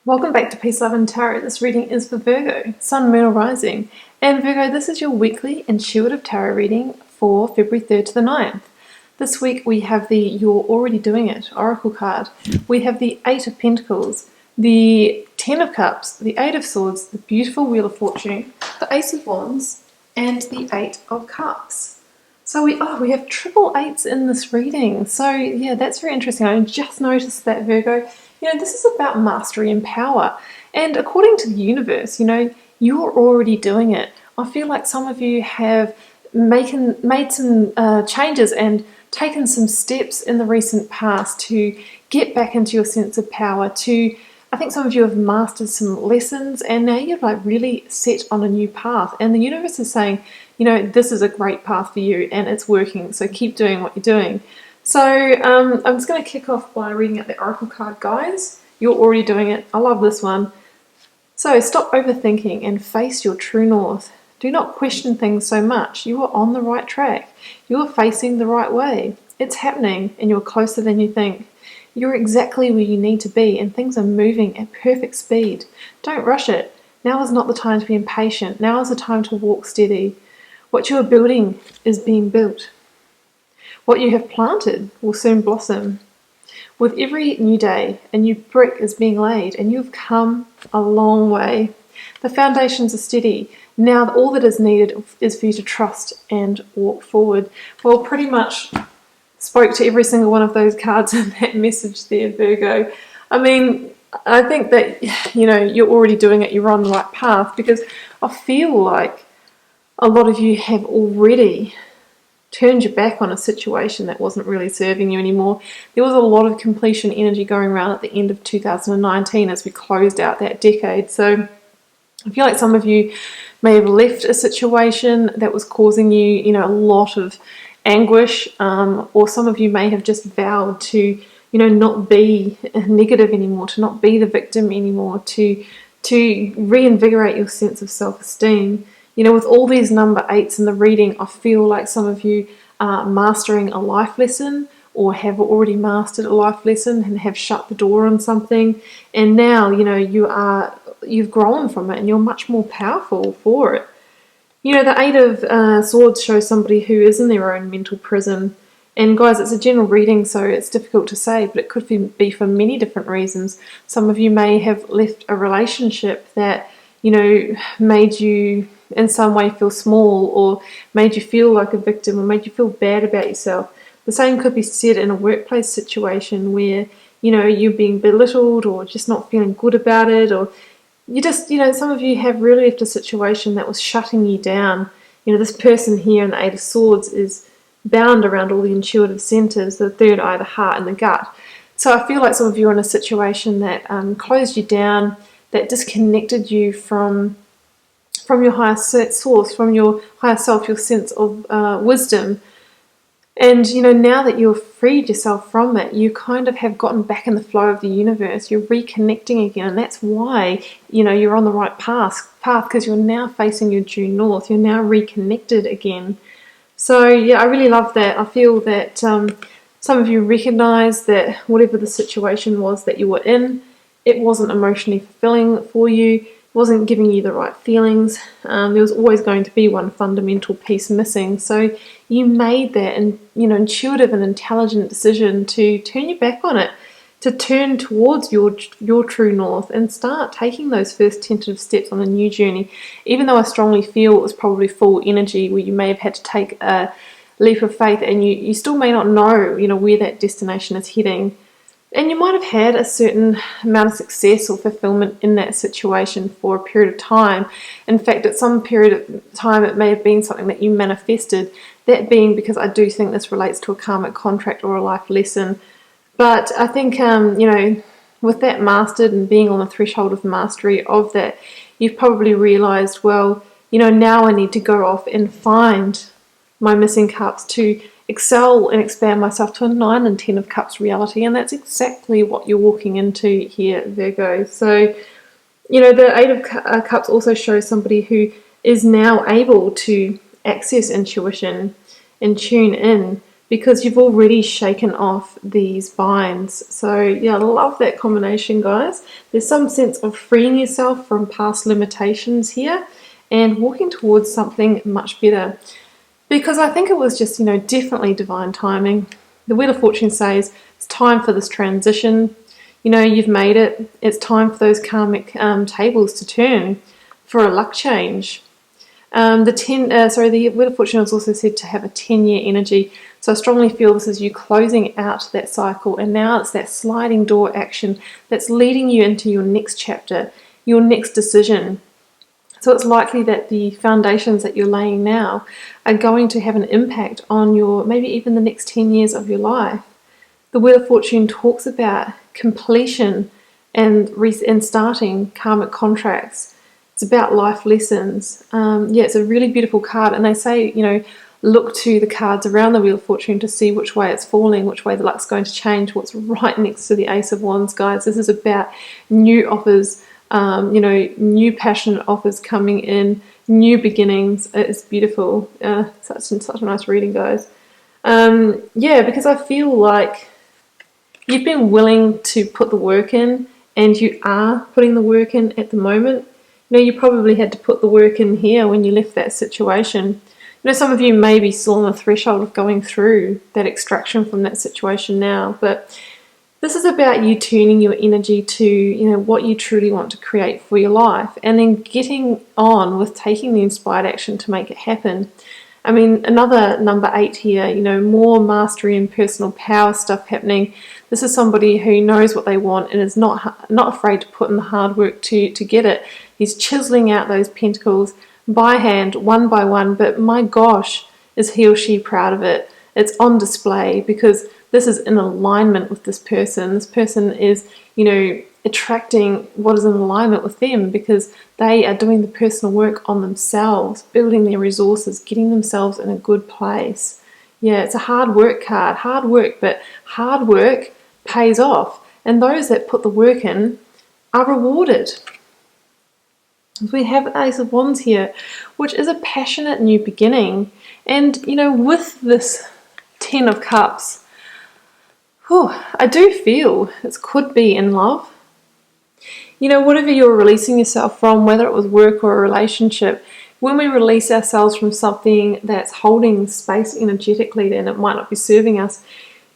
Welcome back to Peace, Love and Tarot. This reading is for Virgo, Sun, Moon or Rising. And Virgo, this is your weekly intuitive tarot reading for February 3rd to the 9th. This week we have the You're Already Doing It Oracle card. We have the Eight of Pentacles, the Ten of Cups, the Eight of Swords, the beautiful Wheel of Fortune, the Ace of Wands, and the Eight of Cups. So we have triple eights in this reading. So yeah, that's very interesting. I just noticed that, Virgo. This is about mastery and power. And according to the universe, you're already doing it. I feel like some of you have made some changes and taken some steps in the recent past to get back into your sense of power. I think some of you have mastered some lessons and now you're really set on a new path. And the universe is saying, this is a great path for you and it's working. So keep doing what you're doing. So I'm just going to kick off by reading out the Oracle card, guys. You're already doing it. I love this one. So stop overthinking and face your true north. Do not question things so much. You are on the right track. You are facing the right way. It's happening and you're closer than you think. You're exactly where you need to be and things are moving at perfect speed. Don't rush it. Now is not the time to be impatient. Now is the time to walk steady. What you are building is being built. What you have planted will soon blossom. With every new day, a new brick is being laid, and you've come a long way. The foundations are steady. Now all that is needed is for you to trust and walk forward. Well, pretty much spoke to every single one of those cards in that message there, Virgo. I mean, I think that, you're already doing it. You're on the right path, because I feel like a lot of you have already turned your back on a situation that wasn't really serving you anymore. There was a lot of completion energy going around at the end of 2019 as we closed out that decade. So I feel like some of you may have left a situation that was causing you, a lot of anguish, or some of you may have just vowed to, not be negative anymore, to not be the victim anymore, to reinvigorate your sense of self-esteem. With all these number eights in the reading, I feel like some of you are mastering a life lesson or have already mastered a life lesson and have shut the door on something. And now, you've grown from it and you're much more powerful for it. The Eight of Swords shows somebody who is in their own mental prison. And guys, it's a general reading, so it's difficult to say, but it could be for many different reasons. Some of you may have left a relationship that, made you in some way feel small, or made you feel like a victim, or made you feel bad about yourself. The same could be said in a workplace situation where, you're being belittled or just not feeling good about it, or you just, some of you have really left a situation that was shutting you down. This person here in the Eight of Swords is bound around all the intuitive centers, the third eye, the heart, and the gut. So I feel like some of you are in a situation that closed you down, that disconnected you from your higher source, from your higher self, your sense of wisdom. And, now that you've freed yourself from it, you kind of have gotten back in the flow of the universe. You're reconnecting again. And that's why, you're on the right path, because you're now facing your due north. You're now reconnected again. So, yeah, I really love that. I feel that some of you recognize that whatever the situation was that you were in, it wasn't emotionally fulfilling for you. Wasn't giving you the right feelings. There was always going to be one fundamental piece missing. So you made that intuitive and intelligent decision to turn your back on it, to turn towards your true north and start taking those first tentative steps on a new journey. Even though I strongly feel it was probably full energy where you may have had to take a leap of faith and you still may not know, where that destination is heading. And you might have had a certain amount of success or fulfillment in that situation for a period of time. In fact, at some period of time, it may have been something that you manifested. That being because I do think this relates to a karmic contract or a life lesson. But I think, with that mastered and being on the threshold of mastery of that, you've probably realized, well, now I need to go off and find my missing cups to excel and expand myself to a 9 and 10 of cups reality. And that's exactly what you're walking into here, Virgo. So, the Eight of Cups also shows somebody who is now able to access intuition and tune in because you've already shaken off these binds. So yeah, I love that combination, guys. There's some sense of freeing yourself from past limitations here and walking towards something much better. Because I think it was just, definitely divine timing. The Wheel of Fortune says it's time for this transition. You've made it. It's time for those karmic tables to turn for a luck change. The Wheel of Fortune is also said to have a 10-year energy. So I strongly feel this is you closing out that cycle, and now it's that sliding door action that's leading you into your next chapter, your next decision. So it's likely that the foundations that you're laying now are going to have an impact on maybe even the next 10 years of your life. The Wheel of Fortune talks about completion and starting karmic contracts. It's about life lessons. It's a really beautiful card, and they say, look to the cards around the Wheel of Fortune to see which way it's falling, which way the luck's going to change, what's right next to the Ace of Wands, guys. This is about new offers, new passionate offers coming in, new beginnings. It's beautiful. Such a nice reading, guys. Because I feel like you've been willing to put the work in, and you are putting the work in at the moment. You probably had to put the work in here when you left that situation. Some of you may be still on the threshold of going through that extraction from that situation now, but this is about you turning your energy to, what you truly want to create for your life, and then getting on with taking the inspired action to make it happen. I mean, another number 8 here, more mastery and personal power stuff happening. This is somebody who knows what they want and is not afraid to put in the hard work to get it. He's chiseling out those pentacles by hand, one by one, but my gosh, is he or she proud of it. It's on display because this is in alignment with this person. This person is, attracting what is in alignment with them because they are doing the personal work on themselves, building their resources, getting themselves in a good place. Yeah, it's a hard work card. Hard work, but hard work pays off. And those that put the work in are rewarded. We have Ace of Wands here, which is a passionate new beginning. And, with this 10 of Cups, I do feel this could be in love. Whatever you're releasing yourself from, whether it was work or a relationship, when we release ourselves from something that's holding space energetically and it might not be serving us,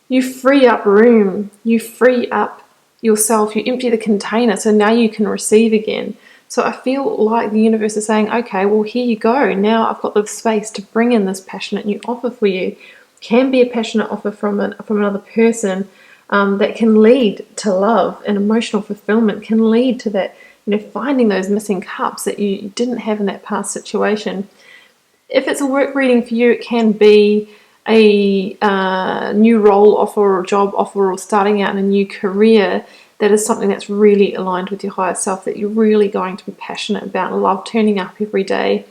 you free up room, you free up yourself, you empty the container, so now you can receive again. So I feel like the universe is saying, okay, well, here you go. Now I've got the space to bring in this passionate new offer for you. Can be a passionate offer from another person that can lead to love and emotional fulfillment, can lead to that, finding those missing cups that you didn't have in that past situation. If it's a work reading for you, it can be a new role offer or job offer or starting out in a new career. That is something that's really aligned with your higher self, that you're really going to be passionate about, love turning up every day.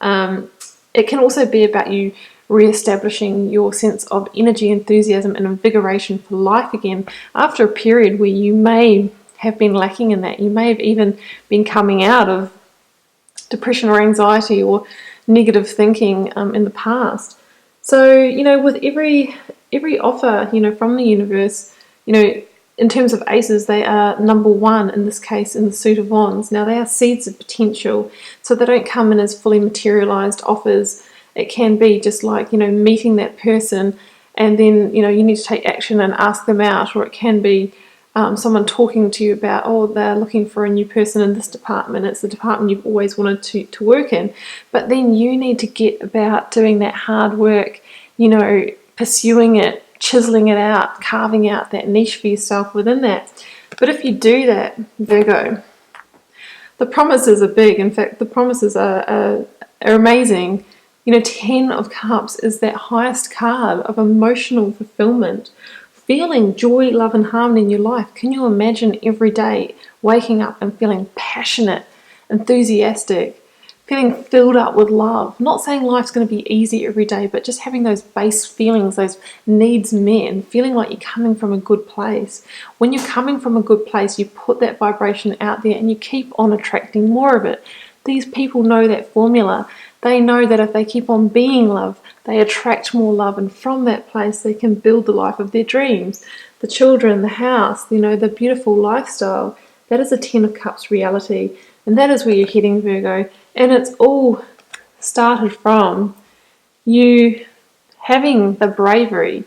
It can also be about you re-establishing your sense of energy, enthusiasm and invigoration for life again after a period where you may have been lacking in that. You may have even been coming out of depression or anxiety or negative thinking in the past. So, with every offer, from the universe, in terms of aces, they are number 1 in this case in the suit of wands. Now, they are seeds of potential, so they don't come in as fully materialized offers. It can be just like, meeting that person and then, you need to take action and ask them out. Or it can be someone talking to you about, they're looking for a new person in this department. It's the department you've always wanted to work in. But then you need to get about doing that hard work, pursuing it, chiseling it out, carving out that niche for yourself within that. But if you do that, Virgo, the promises are big. In fact, the promises are amazing. 10 of Cups is that highest card of emotional fulfillment, feeling joy, love and harmony in your life. Can you imagine every day waking up and feeling passionate, enthusiastic, feeling filled up with love? Not saying life's going to be easy every day, but just having those base feelings, those needs met, and feeling like you're coming from a good place. When you're coming from a good place, you put that vibration out there and you keep on attracting more of it. These people know that formula. They know that if they keep on being love, they attract more love, and from that place they can build the life of their dreams. The children, the house, the beautiful lifestyle. That is a Ten of Cups reality, and that is where you're heading, Virgo. And it's all started from you having the bravery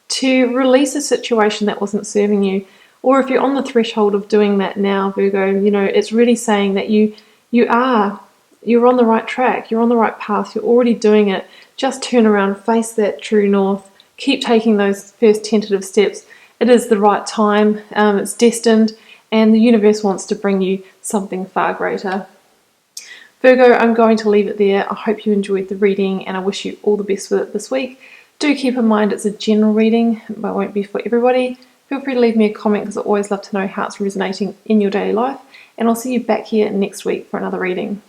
to release a situation that wasn't serving you. Or if you're on the threshold of doing that now, Virgo, it's really saying that you're on the right track, you're on the right path, you're already doing it. Just turn around, face that true north, keep taking those first tentative steps. It is the right time, it's destined, and the universe wants to bring you something far greater. Virgo, I'm going to leave it there. I hope you enjoyed the reading, and I wish you all the best with it this week. Do keep in mind it's a general reading, but it won't be for everybody. Feel free to leave me a comment because I always love to know how it's resonating in your daily life. And I'll see you back here next week for another reading.